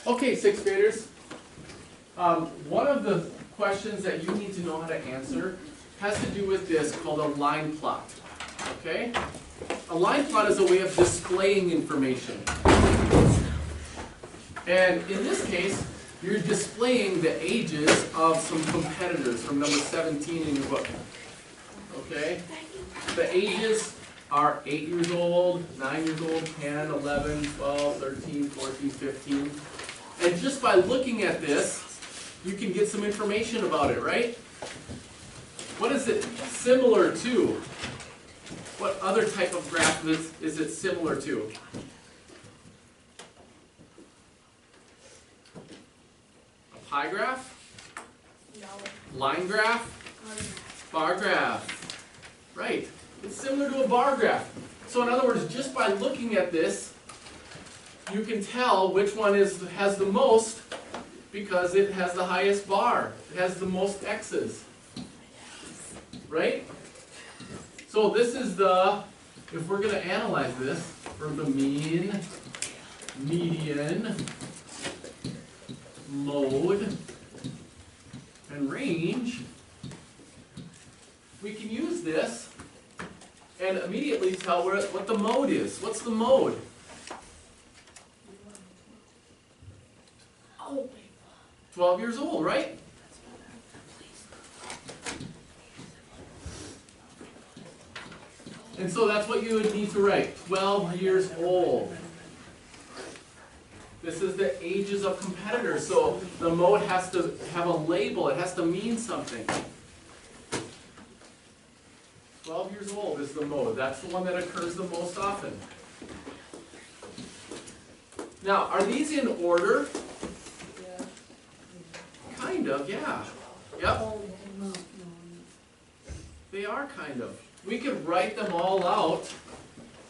Okay, sixth graders. One of the questions that you need to know how to answer has to do with this called a line plot. Okay? A line plot is a way of displaying information. And in this case, you're displaying the ages of some competitors from number 17 in your book. Okay? The ages are 8 years old, 9 years old, 10, 11, 12, 13, 14, 15. And just by looking at this, you can get some information about it, right? What is it similar to? What other type of graph is it similar to? A pie graph? No. Line graph? Bar graph. Right. It's similar to a bar graph. So in other words, just by looking at this, you can tell which one has the most because it has the highest bar. It has the most x's. Right? So this is if we're going to analyze this for the mean, median, mode, and range, we can use this and immediately tell what the mode is. What's the mode? Oh. 12 years old, right? And so that's what you would need to write. 12 years old. This is the ages of competitors. So the mode has to have a label. It has to mean something. 12 years old is the mode. That's the one that occurs the most often. Now, are these in order? Kind of, yeah. Yep. They are kind of. We could write them all out,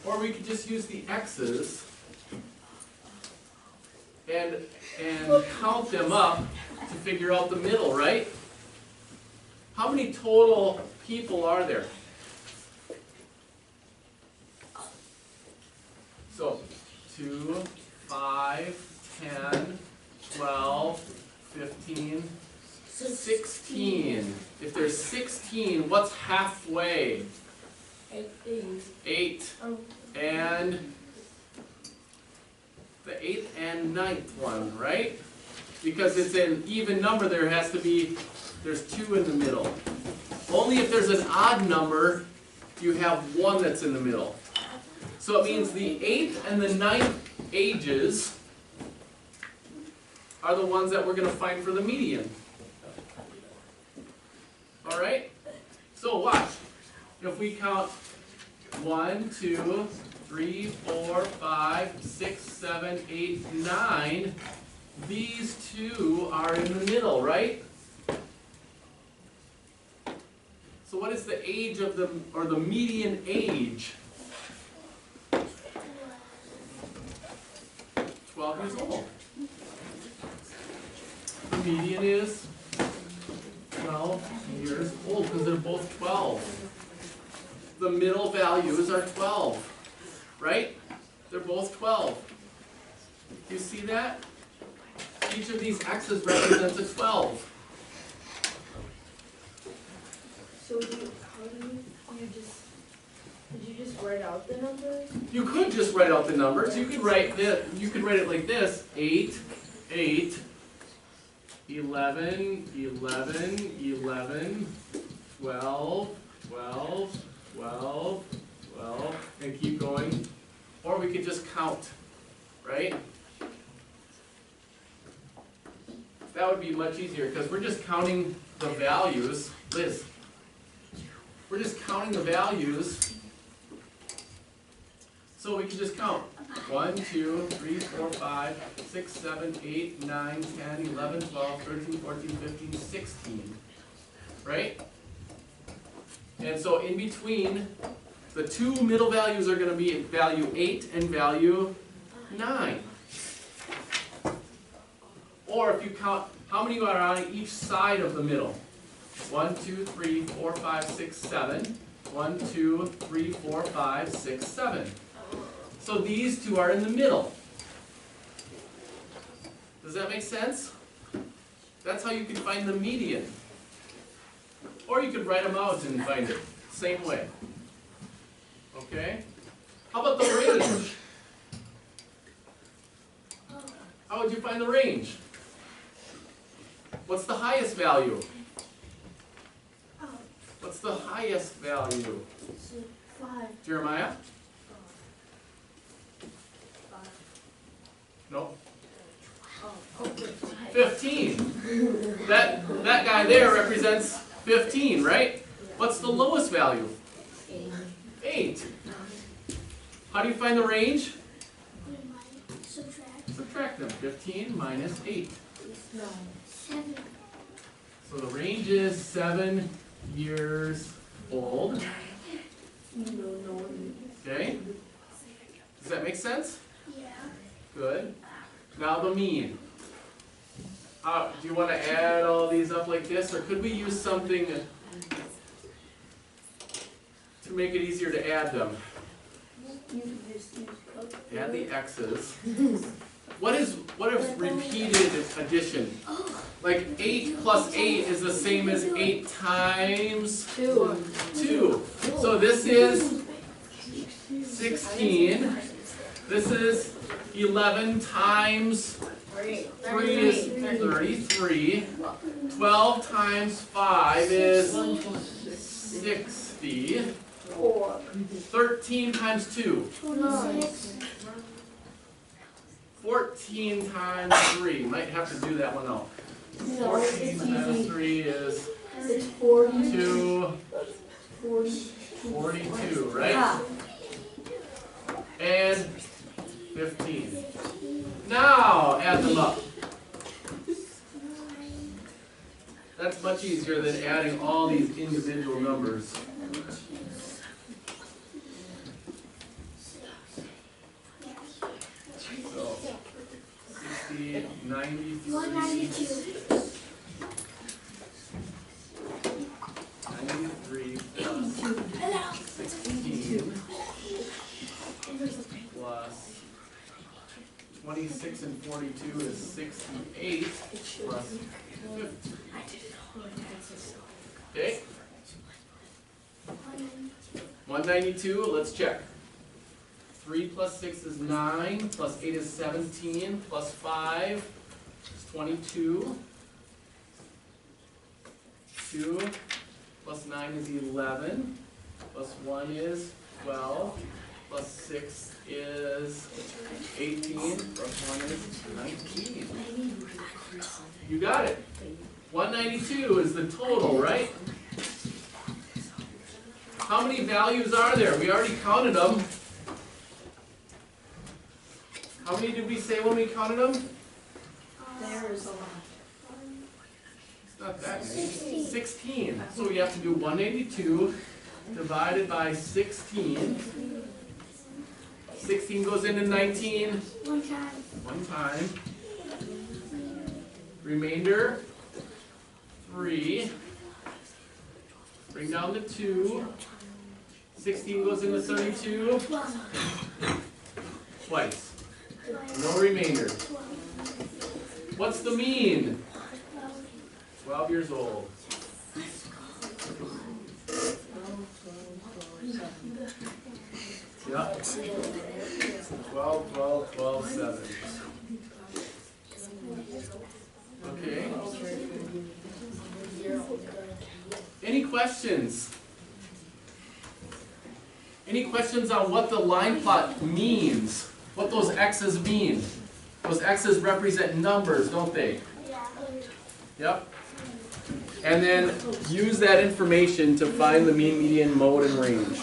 or we could just use the x's and count them up to figure out the middle, right? How many total people are there? So, 2, 5, 10, 12, 15, 16. If there's 16, what's halfway? 8. Oh. And the 8th and 9th one, right? Because it's an even number, there's 2 in the middle. Only if there's an odd number, you have 1 that's in the middle. So it means the 8th and the 9th ages are the ones that we're going to find for the median. Alright? So watch. If we count 1, 2, 3, 4, 5, 6, 7, 8, 9, these 2 are in the middle, right? So what is the age of the median age? 12 years old. The median is 12 years old because they're both 12. The middle values are 12, right? They're both 12. Do you see that? Each of these x's represents a 12. So did you just write out the numbers? You could just write out the numbers. You could write it like this: 8, 8, 11, 11, 11, 12, 12, 12, 12, and keep going. Or we could just count, right? That would be much easier because we're just counting the values. Liz, we're just counting the values. So we can just count. 1, 2, 3, 4, 5, 6, 7, 8, 9, 10, 11, 12, 13, 14, 15, 16. Right? And so in between, the 2 middle values are going to be value 8 and value 9. Or if you count, how many are on each side of the middle? 1, 2, 3, 4, 5, 6, 7. 1, 2, 3, 4, 5, 6, 7. So these 2 are in the middle. Does that make sense? That's how you can find the median. Or you could write them out and find it. Same way. Okay? How about the range? How would you find the range? What's the highest value? What's the highest value? 5. Jeremiah? No. 15. That guy there represents 15, right? What's the lowest value? 8. How do you find the range? Subtract them. 15 minus 8. 7. So the range is 7 years old. Okay? Does that make sense? Yeah. Good. Now the mean. Do you want to add all these up like this, or could we use something to make it easier to add them? You can just use Add the x's. What is repeated addition? Like 8 plus 8 is the same as 8 times 2. So this is 16. This is 11 times 3 is 33. 12 times 5 is 60. 13 times 2. 14 times 3. Might have to do that one out. 14 times 3 is 42, right? And 15. Now add them up. That's much easier than adding all these individual numbers. So 60, 93, 93 plus 16 plus 26 and 42 is 68 plus 50. Okay? 192, let's check. 3 plus 6 is 9, plus 8 is 17, plus 5 is 22. 2 plus 9 is 11, plus 1 is 12, plus 6 is 18, plus 1 is 19. You got it. 192 is the total, right? How many values are there? We already counted them. How many did we say when we counted them? There's a lot. It's not that many. 16. So we have to do 182 divided by 16. 16 goes into 19. One time. Remainder 3. Bring down the 2. 16 goes into 32. Twice. No remainder. What's the mean? 12 years old. Yep. 12, 12, 12, 7. Okay. Any questions? Any questions on what the line plot means? What those x's mean? Those x's represent numbers, don't they? Yep. And then use that information to find the mean, median, mode, and range.